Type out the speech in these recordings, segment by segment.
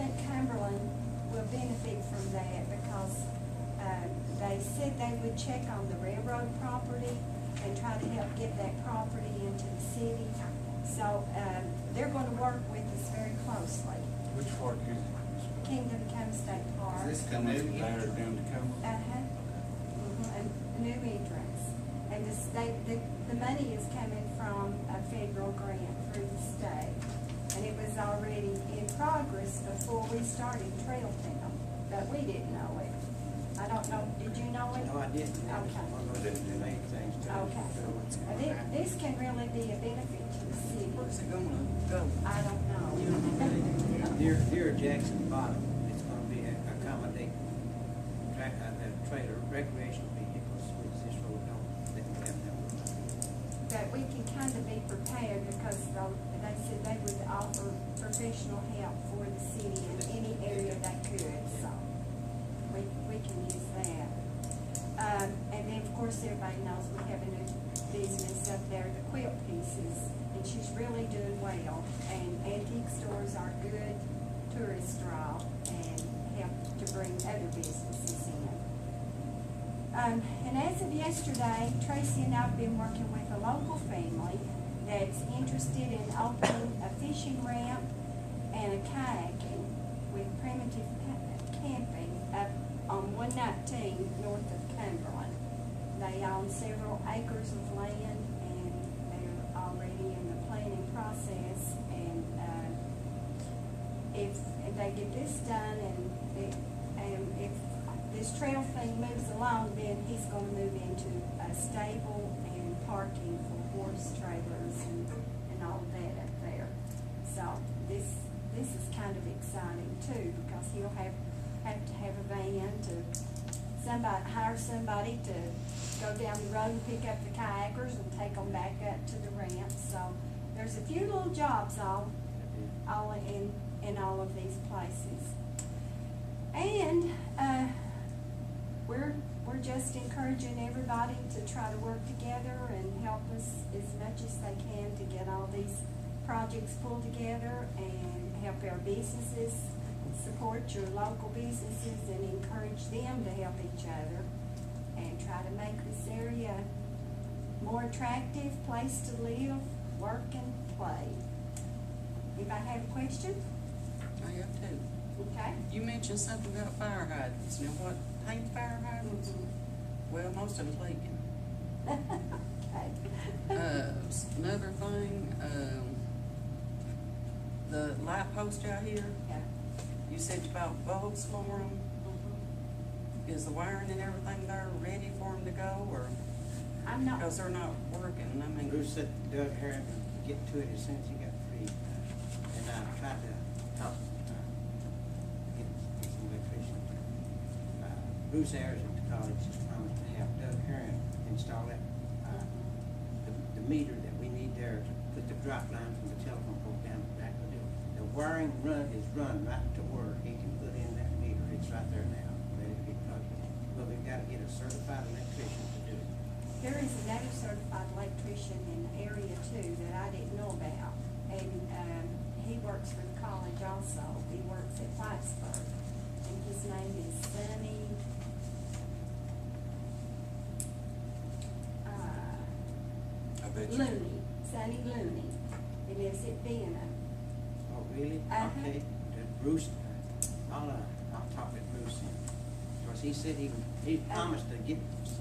think Cumberland will benefit from that because they said they would check on the railroad property and try to help get that property into the city. So they're going to work with us very closely. Which park is it? Kingdom Come State Park. Is this coming from there down to Cumberland? A new entrance. And the state, the money is coming from a federal grant through the state. And it was already in progress before we started Trail Town, but we didn't know it. I don't know, did you know it? No, I didn't. Okay. One of those main things too. Okay. And this can really be a benefit to the city. Where's it gonna go? I don't know. Near Jackson Bottom, it's gonna be accommodate the trailer recreational vehicles, which this road don't, they can have them. But we can kind of be prepared because they said they would offer professional help for the city in any area they could, so we can use that. And then, of course, everybody knows we have a new business up there, the quilt pieces, and she's really doing well. And antique stores are good tourist draw and help to bring other businesses in. And as of yesterday, Tracy and I have been working with a local family that's interested in opening a fishing ramp and a kayaking with primitive camping up on 119 north of Cumberland. They own several acres of land and they're already in the planning process. And if they get this done and if this trail thing moves along, then he's going to move into a stable and parking for horse trailers and all of that up there. So this is kind of exciting too, because he'll have to have a van to hire somebody to go down the road and pick up the kayakers and take them back up to the ramp. So there's a few little jobs all in all of these places. And we're just encouraging everybody to try to work together and help us as much as they can to get all these projects pulled together and help our businesses, support your local businesses and encourage them to help each other and try to make this area more attractive place to live, work, and play. Anybody have a question? I have two. Okay. You mentioned something about fire hydrants. Now what, paint fire hydrants? Well, most of them leaking. Okay. Another thing, the light post out here, Yeah. you said you bought bulbs for them. Is the wiring and everything there ready for them to go, or? I'm not. Because they're not working, I mean. Bruce said Doug Herring would get to it as soon as he got free, and I tried to help get some electrician. Bruce Ayers at the college has promised to have Doug Herring install that, the meter that we need there to put the drop line from the telephone pole down the back of the wiring is run right to where he can put in that meter. It's right there now, ready to be plugged in. But we've got to get a certified electrician to do it. There is another certified electrician in the area too that I didn't know about, and he works for the college also. He works at Plattsburgh, and his name is Sonny. Looney, Sonny Looney. He lives at Vienna. Oh, really? Okay. Bruce, I'll talk with Bruce, because he said he promised to get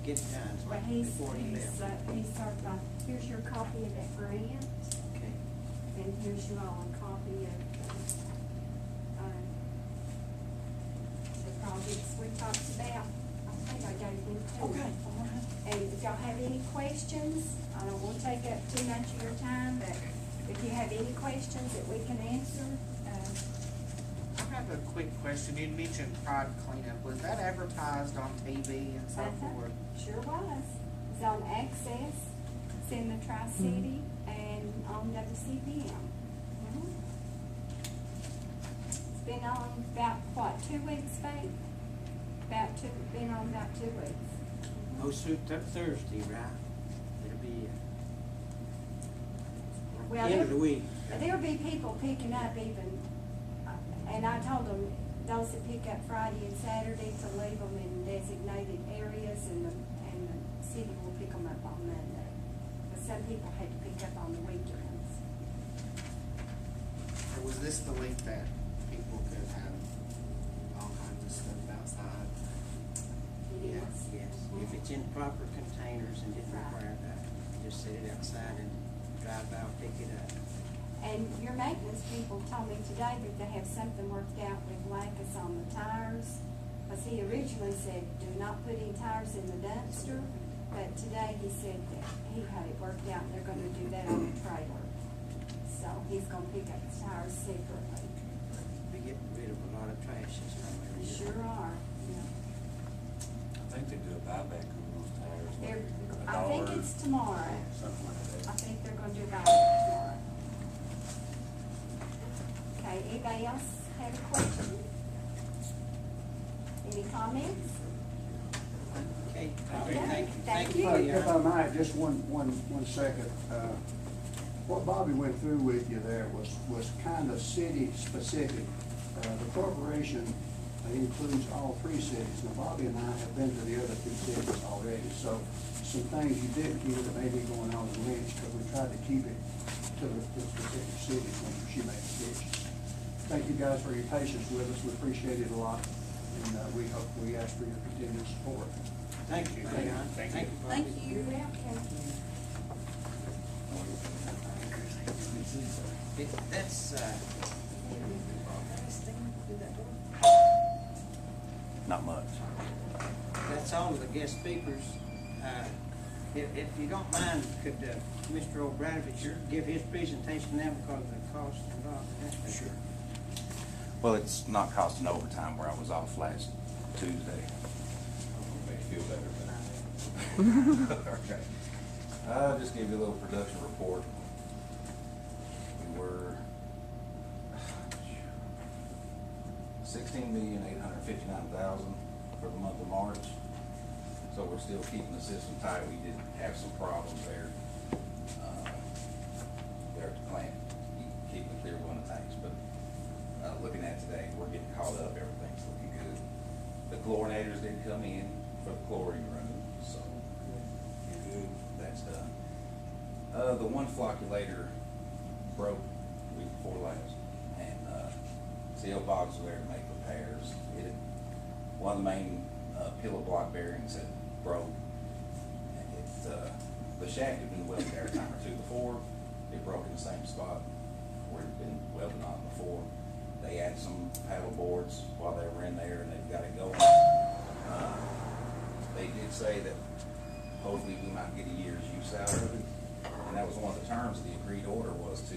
it done Well, before he left. he's certified. Here's your copy of that grant, Okay. and here's your all a copy of the projects we talked about. I think I gave them to you. Okay. And if y'all have any questions, I don't want to take up too much of your time, but if you have any questions that we can answer, I have a quick question. You mentioned Pride Cleanup. Was that advertised on TV and so forth? sure was. It's on Access, it's in the Tri-City, and on WCBM. It's been on about, what, 2 weeks, Faith? Been on about 2 weeks. Goes through Thursday, right? It'll be Well, end of the week. There'll be people picking up even, and I told them, those that pick up Friday and Saturday to leave them in designated areas, and the city will pick them up on Monday. But some people had to pick up on the weekends. Or was this the week that people could have all kinds of stuff outside? It is. Yes, if it's in proper containers and didn't require that, just set it outside and drive by, pick it up. And your maintenance people told me today that they have something worked out with Lacus on the tires. Because he originally said, do not put any tires in the dumpster. But today he said that he had it worked out and they're gonna do that on the trailer. So he's gonna pick up the tires separately. We get rid of a lot of trash this time of They year. sure are, yeah. I think they do a buyback on those tires. They're, like I think $1, it's tomorrow. something like I that. think they're gonna do about it tomorrow. Okay, anybody else have a question? Any comments? Okay, Okay, thank you. thank you. for If I your- might, just one second. What Bobbie went through with you there was kind of city-specific. The corporation includes all 3 cities. Now, Bobbie and I have been to the other 2 cities already, so some things you didn't hear that may be going on in Lynch, but we tried to keep it to the specific cities when she made decisions. Thank you guys for your patience with us. We appreciate it a lot, and we ask for your continued support. Thank you, Leon. Thank you. Bobby. Thank you. You're welcome. That's, Not much. that's all of the guest speakers. If you don't mind, could Mr. O-Bradovich give his presentation now because of the cost involved in that? Sure. Well, it's not costing overtime where I was off last Tuesday. Make you feel better. Okay. I'll just give you a little production report. We were 16,859,000 for the month of March. So we're still keeping the system tight. We did have some problems there. There at the plant, keeping the clear one of the tanks, but looking at today, we're getting caught up. Everything's looking good. The chlorinators did come in for the chlorine room, so good. That's done. The one flocculator broke the week before last, and CL Boggs was there to make repairs. One of the main pillow block bearings had broke, and the shaft had been welded there a time or 2 before. It broke in the same spot where it had been welded on before. They added some paddle boards while they were in there, and they've got it going. They did say that hopefully we might get a year's use out of it, and that was one of the terms of the agreed order, was to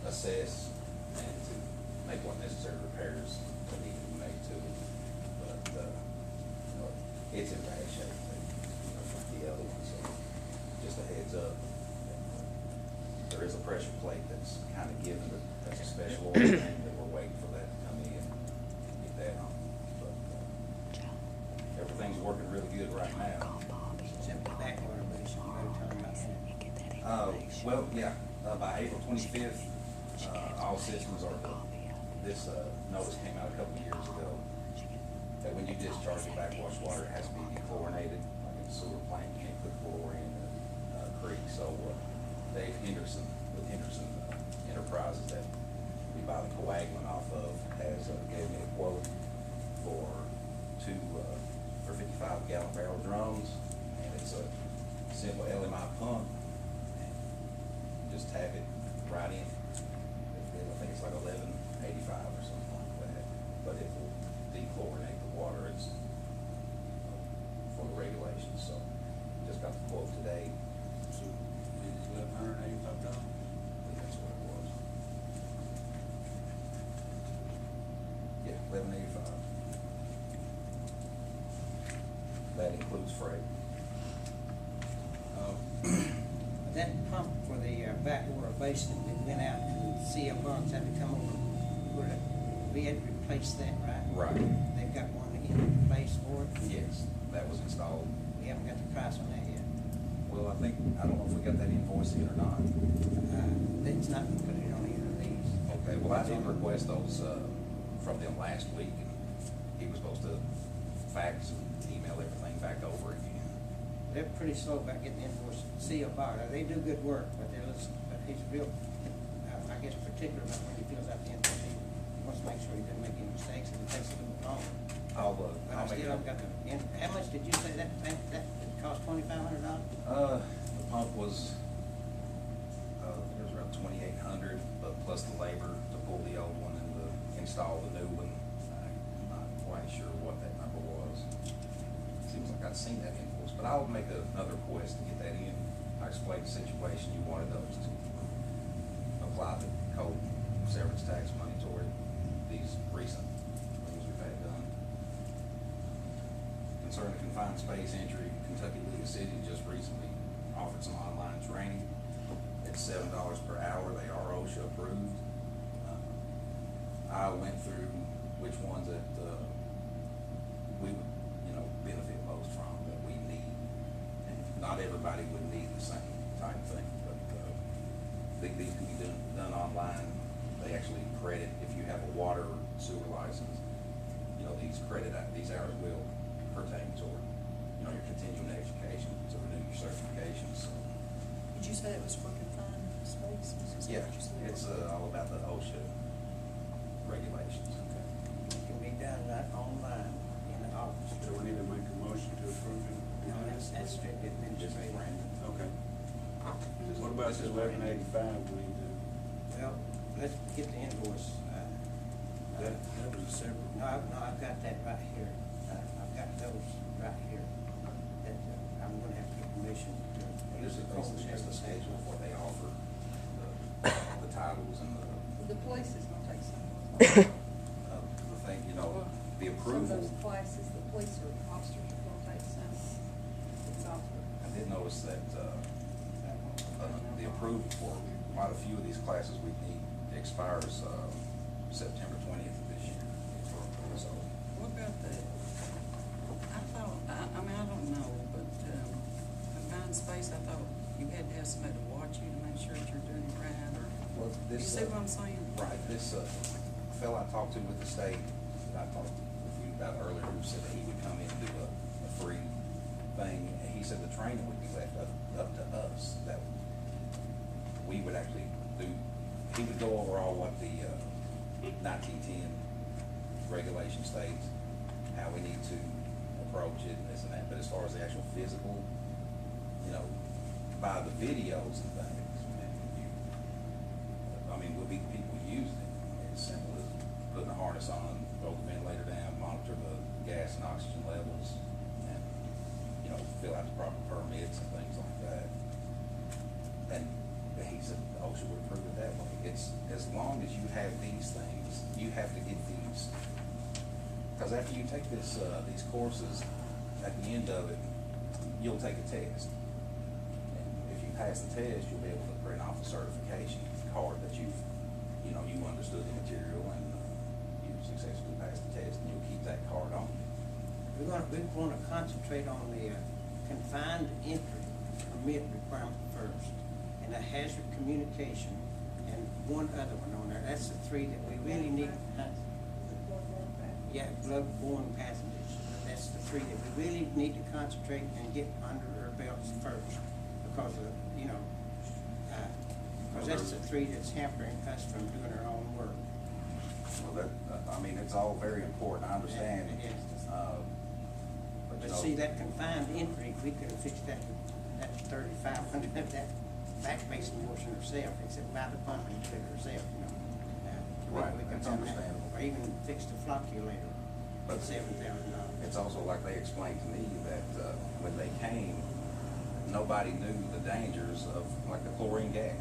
assess and to make what necessary repairs that need to be made to it. But it's in bad shape, like the other one. So just a heads up. There is a pressure plate that's kind of given, but that's a special order thing that we're waiting for that to come in and get that on. But everything's working really good right now. Except the backwater basin, you better tell them about that. Well, yeah, by April 25th, all systems are, this notice came out a couple of years ago, that when you discharge the backwash water, it has to be dechlorinated, like in a sewer plant, you can't put chlorine in the creek. So Dave Henderson, with Henderson Enterprises, that we buy the coagulant off of, has gave me a quote for 55-gallon barrel drums, and it's a simple LMI pump, and just tap it right in. I think it's like 1185 or something like that, but it will dechlorinate the water. It's for the regulations. So just got the quote today. So it's $1,185. I think that's what it was. Yeah, 1185. That includes freight. That pump for the backwater basin that went out to CL Boggs had to come over, we had to replace that, right? Right. They've got one in place for it? Yes, that was installed. We haven't got the price on that yet. Well, I don't know if we got that invoice in or not. It's not gonna put it on either of these. Okay, well, I did request those from them last week, and he was supposed to fax and email everything back over again. They're pretty slow about getting invoice CO bar. They do good work, but but he's real, I guess, particular about when he fills out the invoice. He wants to make sure he doesn't make any mistakes, and it takes a little bit longer. But I still haven't got the, how much did you say that cost $2,500? The pump was, it was around 2,800, but plus the labor to pull the old one and to install the new one. I'm not quite sure what that number was. Seems like I'd seen that invoice, but I'll make another request to get that in. I explained the situation. You wanted those to apply the code severance tax money toward these recent things we've had done. Concerning confined space entry, Kentucky League of Cities just recently offered some online training. It's $7 per hour. They are OSHA approved. I went through which ones that we would, benefit most from, that we need. And not everybody would need the same type of thing, but these can be done online. They actually credit, if you have a water sewer license, these hours will pertain toward, your continuing education, to renew your certifications. So, Did you say it was for confined space? yeah, it's all about the OSHA regulations. Okay. It can be done right online in the office. So we need to make a motion to approve it? No, that's strictly administrative. Okay. What about this 1185 we need to, Well, let's get the invoice. that was a separate? No, I've got that right here. I've got those right here. That I'm gonna have to get permission to. This is basically just a schedule of what they offer, the titles and The police is gonna take some of those. the thing, the Some of approval. those classes, the police or officers are gonna take some. It's offered. I did notice that, the approval for quite a few of these classes we need expires, September 20th of this year. So, What about the, I thought, I mean, I don't know, but, confined space, I thought you had to have somebody to watch you to make sure that you're doing it right, or, well, you this. see what I'm saying? Right, this, fellow I talked to with the state, that I talked with you about earlier, who said that he would come in and do a free thing, and he said the training would be left up to us, that we would actually do, he would go over all what the, 1910 regulation states, how we need to approach it, and this and that, but as far as the actual physical, by the videos and things, we'll be the people using it. It's simple as putting a harness on, roll the ventilator down, monitor the gas and oxygen levels, and, fill out the proper permits and things like that. And he said OSHA would approve it that way. It's, as long as you have these things, you have to get these, because after you take this, these courses, at the end of it, you'll take a test. And if you pass the test, you'll be able to print off a certification card that you understood the material and you successfully passed the test, and you'll keep that card on. We want to concentrate on the confined entry permit requirement first, and a hazard communication, and one other one on there. That's the three that we really need. Yeah, blood-borne pathogens. That's the three that we really need to concentrate and get under our belts first, because of, because that's the three that's hampering us from doing our own work. Well, it's all very important, I understand. Yes. But But see, that confined entry, we could have fixed that 3,500, that back basin portion ourselves, except by the pump and put it ourselves, Right, We could that's have done that. understandable. Or even fix the flocculator But at $7,000. it's also like they explained to me that, when they came, nobody knew the dangers of, like, the chlorine gas.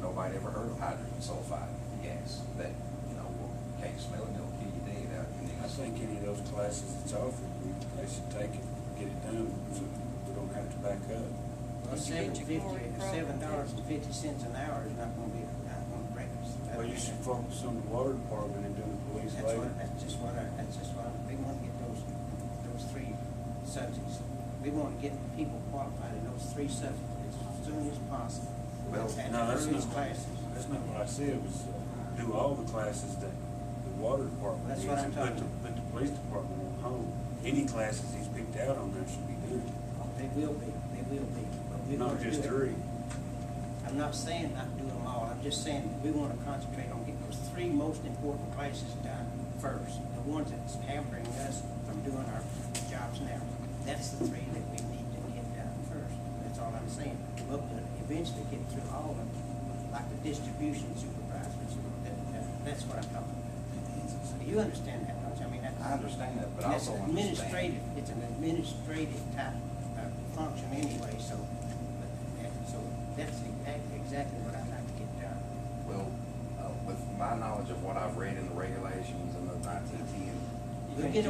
Nobody ever heard of hydrogen sulfide gas that, can't smell it, it'll kill you dead out in the. I think any of those classes that's offered, they should take it, get it done, so we don't have to back up. Well, Did you get your chlorine problem? $7.50 an hour is not gonna break us. Well, you should focus on the water department and do the police later. That's just what we want to get those three subjects. We want to get people qualified in those three subjects as soon as possible. Well, At No, the that's earliest not, classes. that's not what I said, was do all the classes that water department That's is, what I'm and talking put the police department on hold. Any classes he's picked out on there should be done, They will be, but we're not gonna do just it. 3. I'm not saying not do them all, I'm just saying we wanna concentrate on getting those 3 most important places done first. The ones that's hampering us from doing our jobs now. That's the 3 that we need to get done first. That's all I'm saying. We'll eventually get through all of them, like the distribution supervisors. That's what I'm talking about. You understand that, don't you? I mean, that's. I understand that, but I That's also administrative, understand. it's an administrative type of function anyway, so that's exactly what I'd like to get done. Well, with my knowledge of what I've read in the regulations and the 1910. We'll get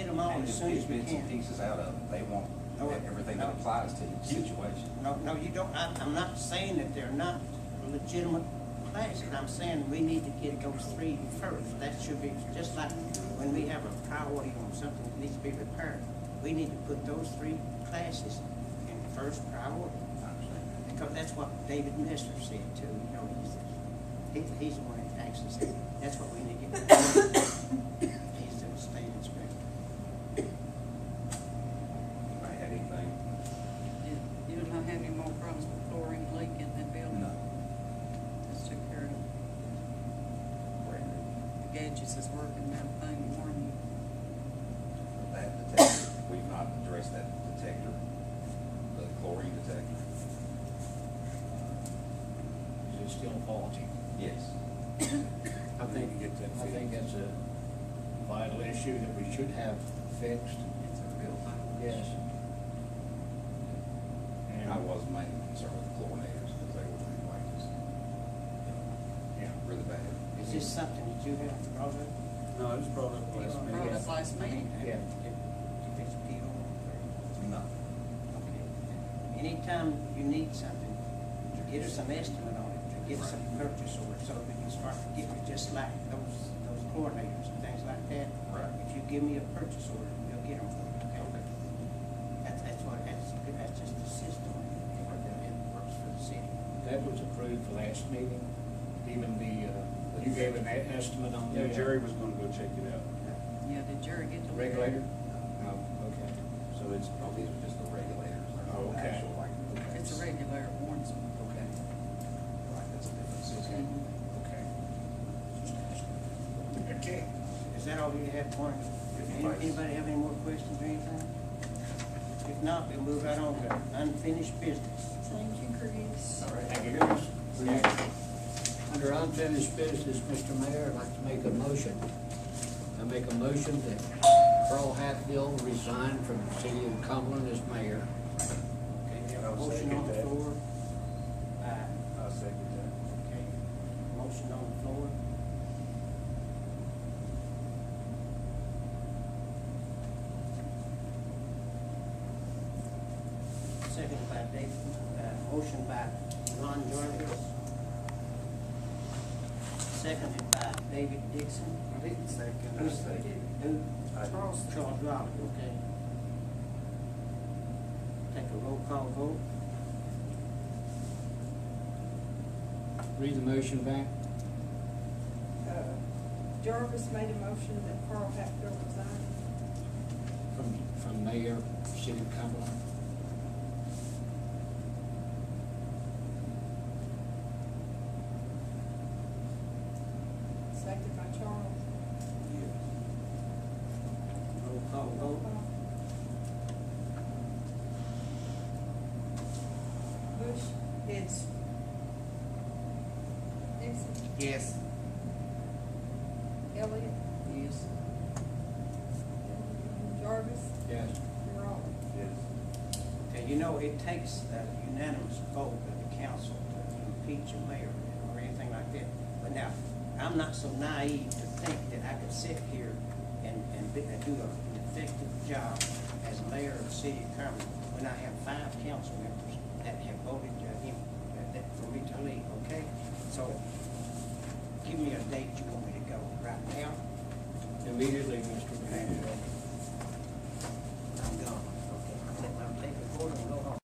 them all as soon as we Bits and can. pieces out of it. They want No, everything no. that applies to each situation. No, you don't, I'm not saying that they're not legitimate classes, I'm saying we need to get those 3 first. That should be, just like when we have a priority on something that needs to be repaired, we need to put those 3 classes in first priority. I understand. Because that's what David Messer said too, you know, he's the one that actually said, that's what we need to get done. He's the state inspector. Anybody had anything? You do not have any more problems with chlorine leak in that building? No. Just took care of it. The gadgets is working and everything, warning. That detector, we've not addressed that detector, the chlorine detector. Is it still faulty? Yes. I think, Get that I think fixed. that's a vital issue that we should have fixed. It's a real vital Yes. issue. And I was mainly concerned with the chlorinators because they were like just, Yeah. really bad. Is this something that you have brought up? No, it was brought up last Brought meeting. up last meeting. Yeah. If it's PO? No. Okay. Anytime you need something, get us an estimate on it, or get us a purchase order, so we can start getting it, just like those chlorinators and things like that. Right. If you give me a purchase order, we'll get them for you, okay? Okay. That's just the system, it works for the city. That was approved for last meeting, even you gave an estimate on the. Yeah, Jerry was gonna go check it out. Yeah, did Jerry get the? Regulator? Oh, okay. So it's, oh, these are just the regulators, they're not Oh, the okay. actual, like. It's a regulator, it warns them. Okay. Right, that's a different system. Okay. Okay. Is that all you have, Warren? Anybody have any more questions or anything? If not, we'll move right on to unfinished business. Thank you, Chris. All right. Thank you, Chris. Under unfinished business, Mr. Mayor, I'd like to make a motion. I make a motion that Carl Hatfield resign from the city of Cumberland as mayor. Okay, we have a I'll motion second on the that. floor. I'll second that. Okay, motion on the floor. Second by David, motion by Ron Jarvis. Seconded by David Dixon. I didn't second. Who seconded? Who? Charles. Charles Raleigh, okay. Take a roll call vote. Read the motion back. Jarvis made a motion that Carl Hatfield resign. From mayor, city of Cumberland. Seconded by Charles. Roll call Roll vote. call. Bush? Yes. Dixon? Yes. Elliott? Yes. Jarvis? Yes. And Raleigh? Yes. Okay, you know, it takes a unanimous vote of the council to impeach a mayor or anything like that. But now, I'm not so naive to think that I could sit here and do an effective job as mayor of the city of Cumberland when I have 5 council members that have voted for me to leave, okay? So, give me a date you want me to go, right now? Immediately, Mr. Mayor.